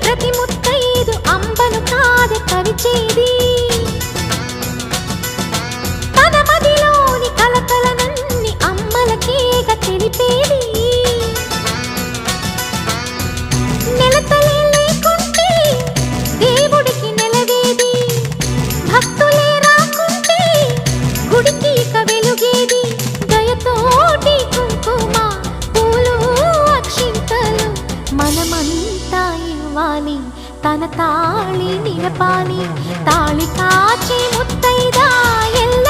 ప్రతి ముత్తైదు అంబను కాదే కవిచేది తన మదిలోని కలకలనన్ని అమ్మలకేగ తెలిపేది నెలతలే లేకుంటే దేవుడికి నెలవేది భక్తులే రాకుంటే గుడికి ఇక వెలుగేది దయతోటి కుంకుమ పూలు అక్షింతలు మనమంతా ఇవ్వాలి తన తాళి నిలపాలి తాళి కాచి ముత్తైదా ఎల్ల